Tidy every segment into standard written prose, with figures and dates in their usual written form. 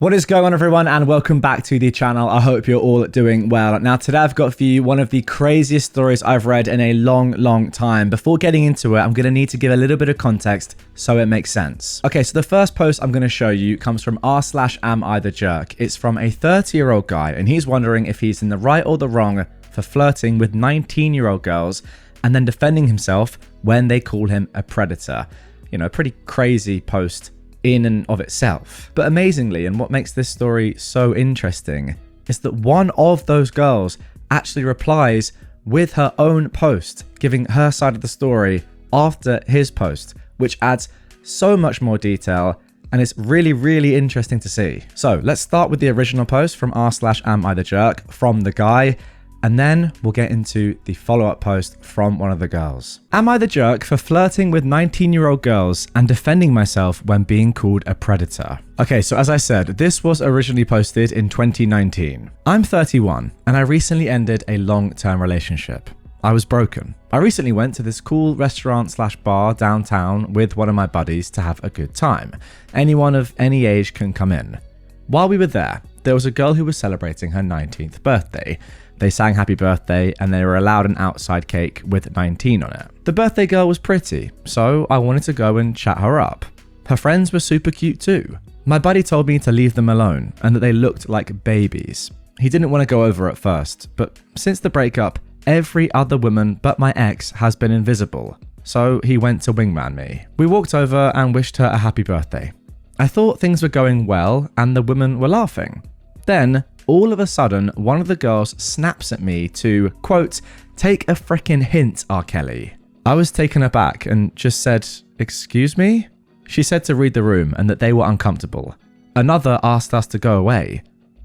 What is going on, everyone, and welcome back to the channel. I hope you're all doing well. Now, today I've got for you one of the craziest stories I've read in a long time. Before getting into it, I'm going to need to give a little bit of context so it makes sense. Okay, so the first post I'm going to show you comes from r/AmITheJerk. It's from a 30-year-old guy, and he's wondering if he's in the right or the wrong for flirting with 19-year-old girls and then defending himself when they call him a predator. You know, a pretty crazy post in and of itself. But amazingly, and what makes this story so interesting, is that one of those girls actually replies with her own post, giving her side of the story after his post, which adds so much more detail, and it's really interesting to see. So let's start with the original post from r/AmITheJerk from the guy, and then we'll get into the follow-up post from one of the girls. Am I the jerk for flirting with 19-year-old girls and defending myself when being called a predator? Okay, so as I said, this was originally posted in 2019. I'm 31, and I recently ended a long-term relationship. I was broken. I recently went to this cool restaurant/bar downtown with one of my buddies to have a good time. Anyone of any age can come in. While we were there was a girl who was celebrating her 19th birthday. They sang happy birthday and they were allowed an outside cake with 19 on it. The birthday girl was pretty, so I wanted to go and chat her up. Her friends were super cute too. My buddy told me to leave them alone and that they looked like babies. He didn't want to go over at first, but since the breakup, every other woman but my ex has been invisible, so he went to wingman me. We walked over and wished her a happy birthday. I thought things were going well and the women were laughing. Then, all of a sudden, one of the girls snaps at me to, quote, "Take a frickin' hint, R. Kelly." I was taken aback and just said, "Excuse me?" She said to read the room and that they were uncomfortable. Another asked us to go away.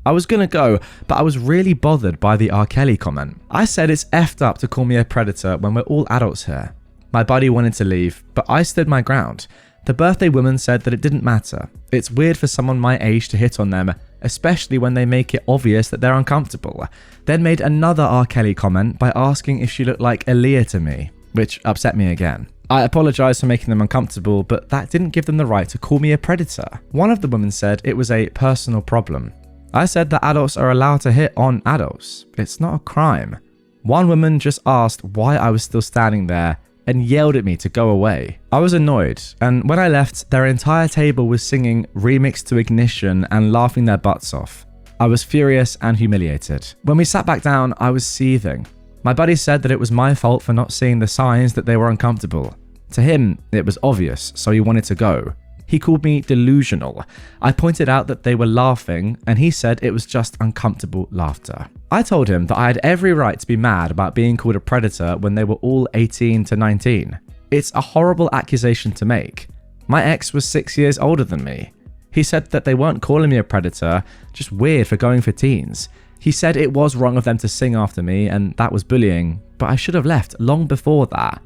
I was gonna go, but I was really bothered by the R. Kelly comment. I said it's effed up to call me a predator when we're all adults here. My buddy wanted to leave, but I stood my ground. The birthday woman said that it didn't matter. It's weird for someone my age to hit on them, especially when they make it obvious that they're uncomfortable. Then made another R. Kelly comment by asking if she looked like AITA to me, which upset me again. I apologized for making them uncomfortable, but that didn't give them the right to call me a predator. One of the women said it was a personal problem. I said that adults are allowed to hit on adults. It's not a crime. One woman just asked why I was still standing there and yelled at me to go away. I was annoyed, and when I left, their entire table was singing Remix to Ignition and laughing their butts off. I was furious and humiliated. When we sat back down, I was seething. My buddy said that it was my fault for not seeing the signs that they were uncomfortable. To him, it was obvious, so he wanted to go. He called me delusional. I pointed out that they were laughing, and he said it was just uncomfortable laughter. I told him that I had every right to be mad about being called a predator when they were all 18 to 19. It's a horrible accusation to make. My ex was 6 years older than me. He said that they weren't calling me a predator, just weird for going for teens. He said it was wrong of them to sing after me, and that was bullying, but I should have left long before that.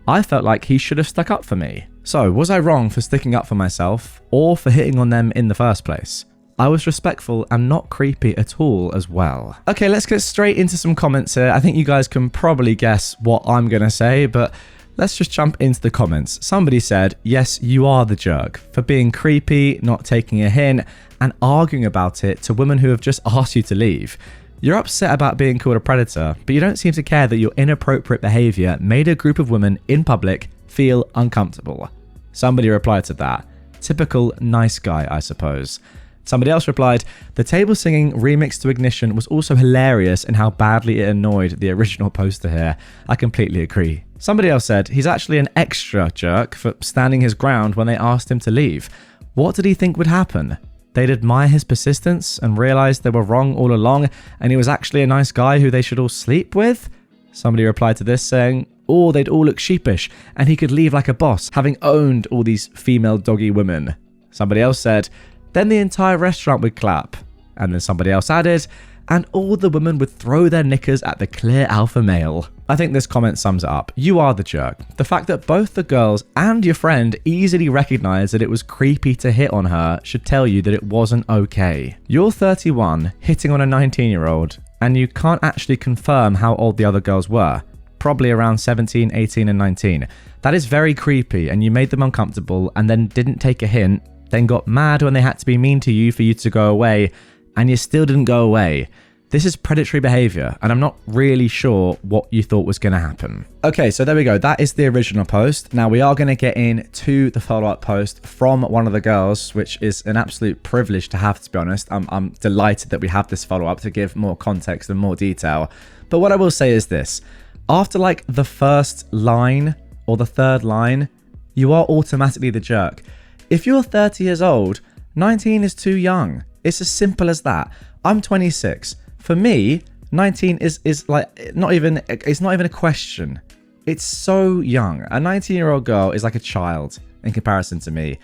I felt like he should have stuck up for me. So, was I wrong for sticking up for myself, or for hitting on them in the first place? I was respectful and not creepy at all as well. Okay, let's get straight into some comments here. I think you guys can probably guess what I'm gonna say, but let's just jump into the comments. Somebody said, "Yes, you are the jerk for being creepy, not taking a hint, and arguing about it to women who have just asked you to leave. You're upset about being called a predator, but you don't seem to care that your inappropriate behavior made a group of women in public feel uncomfortable." Somebody replied to that. Typical nice guy, I suppose. Somebody else replied, "The table singing Remix to Ignition was also hilarious in how badly it annoyed the original poster here. I completely agree." Somebody else said, "He's actually an extra jerk for standing his ground when they asked him to leave. What did he think would happen? They'd admire his persistence and realize they were wrong all along and he was actually a nice guy who they should all sleep with?" Somebody replied to this saying, "Or they'd all look sheepish and he could leave like a boss, having owned all these female doggy women." Somebody else said, "Then the entire restaurant would clap." And then somebody else added, "And all the women would throw their knickers at the clear alpha male." I think this comment sums it up. You are the jerk. The fact that both the girls and your friend easily recognized that it was creepy to hit on her should tell you that it wasn't okay. You're 31, hitting on a 19-year-old, and you can't actually confirm how old the other girls were. Probably around 17, 18, and 19. That is very creepy, and you made them uncomfortable and then didn't take a hint. then got mad when they had to be mean to you for you to go away, and you still didn't go away. This is predatory behavior, and I'm not really sure what you thought was going to happen. Okay, so there we go. That is the original post. Now we are going to get into the follow-up post from one of the girls, which is an absolute privilege to have, to be honest. I'm delighted that we have this follow-up to give more context and more detail. But what I will say is this. After like the first line or the third line, you are automatically the jerk. If you're 30 years old, 19 is too young. It's as simple as that. I'm 26. For me, 19 is like it's not even a question. It's so young. A 19-year-old girl is like a child in comparison to me.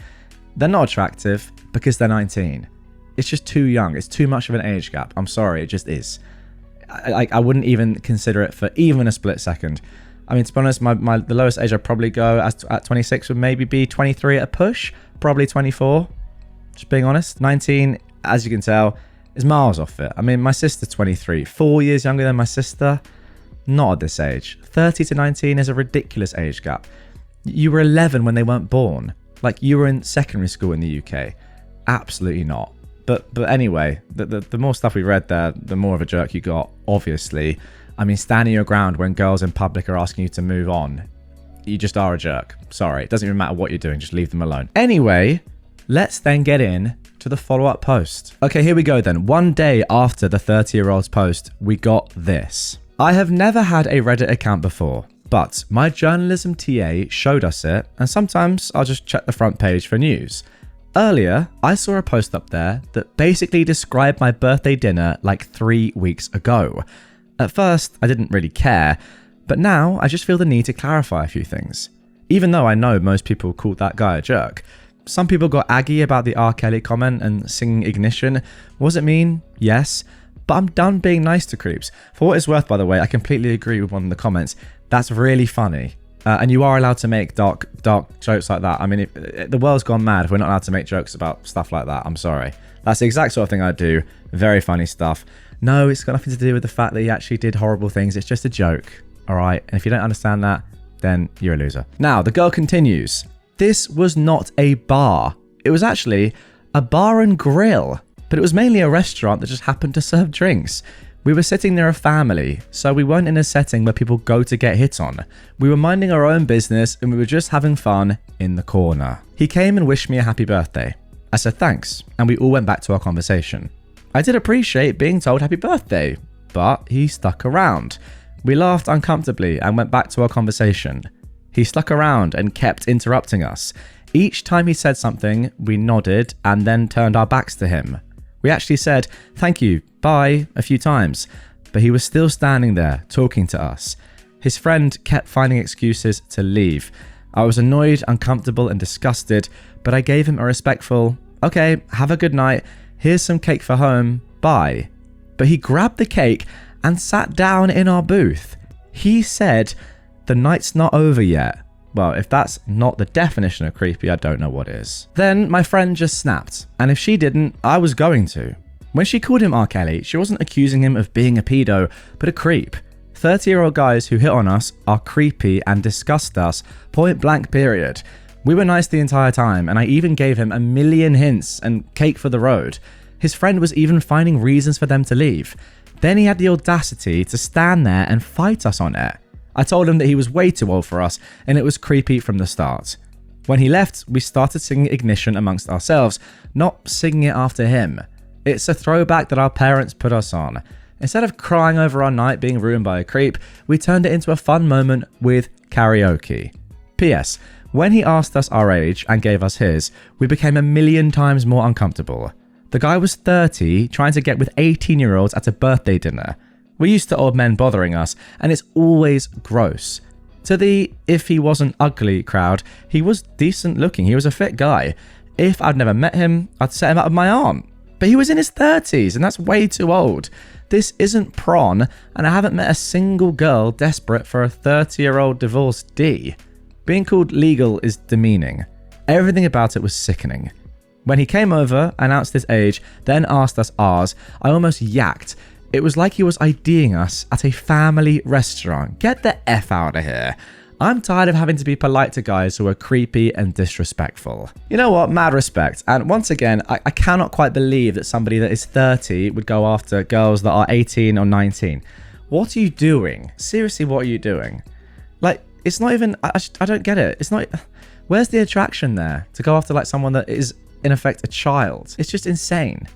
They're not attractive because they're 19. It's just too young. It's too much of an age gap. I'm sorry, it just is. I wouldn't even consider it for even a split second. I mean, to be honest, the lowest age I'd probably go at 26 would maybe be 23 at a push. Probably 24, just being honest. 19, as you can tell, is miles off it. I mean, my sister's 23, 4 years younger than my sister. Not at this age. 30 to 19 is a ridiculous age gap. You were 11 when they weren't born. Like, you were in secondary school in the UK. Absolutely not. But anyway, the more stuff we read there, the more of a jerk you got, obviously. I mean, standing your ground when girls in public are asking you to move on. You just are a jerk. Sorry, it doesn't even matter what you're doing, just leave them alone. Anyway, let's then get in to the follow-up post. Okay, here we go then. One day after the 30-year-old's post, we got this. I have never had a Reddit account before, but my journalism TA showed us it, and sometimes I'll just check the front page for news. Earlier, I saw a post up there that basically described my birthday dinner like 3 weeks ago. At first, I didn't really care, but now I just feel the need to clarify a few things. Even though I know most people called that guy a jerk. Some people got aggy about the R. Kelly comment and singing Ignition. Was it mean? Yes. But I'm done being nice to creeps. For what it's worth, by the way, I completely agree with one of the comments. That's really funny. And you are allowed to make dark jokes like that. I mean, the world's gone mad if we're not allowed to make jokes about stuff like that. I'm sorry. That's the exact sort of thing I do. Very funny stuff. No, it's got nothing to do with the fact that he actually did horrible things. It's just a joke. All right. And if you don't understand that, then you're a loser. Now, the girl continues. This was not a bar. It was actually a bar and grill, but it was mainly a restaurant that just happened to serve drinks. We were sitting near a family, so we weren't in a setting where people go to get hit on. We were minding our own business and we were just having fun in the corner. He came and wished me a happy birthday. I said thanks, and we all went back to our conversation. I did appreciate being told happy birthday, but he stuck around. We laughed uncomfortably and went back to our conversation. He stuck around and kept interrupting us. Each time he said something, we nodded and then turned our backs to him. We actually said, thank you, bye, a few times, but he was still standing there talking to us. His friend kept finding excuses to leave. I was annoyed, uncomfortable, and disgusted, but I gave him a respectful, okay, have a good night, here's some cake for home, bye. But he grabbed the cake and sat down in our booth. He said, the night's not over yet. Well, if that's not the definition of creepy, I don't know what is. Then my friend just snapped, and if she didn't, I was going to. When she called him R. Kelly, she wasn't accusing him of being a pedo, but a creep. 30-year-old guys who hit on us are creepy and disgust us, point blank period. We were nice the entire time, and I even gave him a million hints and cake for the road. His friend was even finding reasons for them to leave. Then he had the audacity to stand there and fight us on it. I told him that he was way too old for us, and it was creepy from the start. When he left, we started singing Ignition amongst ourselves, not singing it after him. It's a throwback that our parents put us on. Instead of crying over our night being ruined by a creep, we turned it into a fun moment with karaoke. P.S. When he asked us our age and gave us his, we became a million times more uncomfortable. The guy was 30, trying to get with 18-year-olds at a birthday dinner. We're used to old men bothering us, and it's always gross. To the if he wasn't ugly crowd, he was decent looking. He was a fit guy. If I'd never met him, I'd set him up with my aunt. But he was in his 30s, and that's way too old. This isn't prawn, and I haven't met a single girl desperate for a 30-year-old divorced D. Being called legal is demeaning. Everything about it was sickening. When he came over, announced his age, then asked us ours, I almost yacked. It was like he was IDing us at a family restaurant. Get the F out of here. I'm tired of having to be polite to guys who are creepy and disrespectful. You know what? Mad respect. And once again, I cannot quite believe that somebody that is 30 would go after girls that are 18 or 19. What are you doing? Seriously, what are you doing? Like, it's not even, I don't get it. It's not, where's the attraction there to go after like someone that is in effect a child? It's just insane.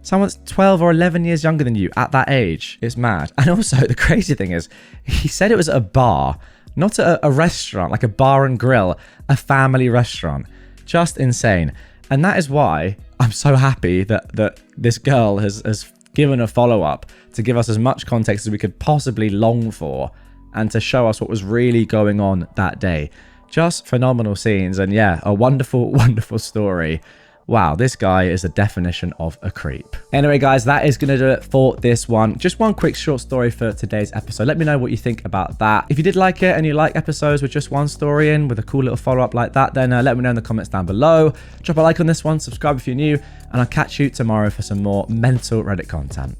Someone's 12 or 11 years younger than you at that age. It's mad. And also, the crazy thing is, he said it was at a bar, not at a restaurant, like a bar and grill, a family restaurant. Just insane. And that is why I'm so happy that this girl has given a follow-up to give us as much context as we could possibly long for and to show us what was really going on that day. Just phenomenal scenes. And yeah, a wonderful, wonderful story. Wow, this guy is the definition of a creep. Anyway, guys, that is going to do it for this one. Just one quick short story for today's episode. Let me know what you think about that. If you did like it and you like episodes with just one story in with a cool little follow-up like that, then let me know in the comments down below. Drop a like on this one, subscribe if you're new, and I'll catch you tomorrow for some more mental Reddit content.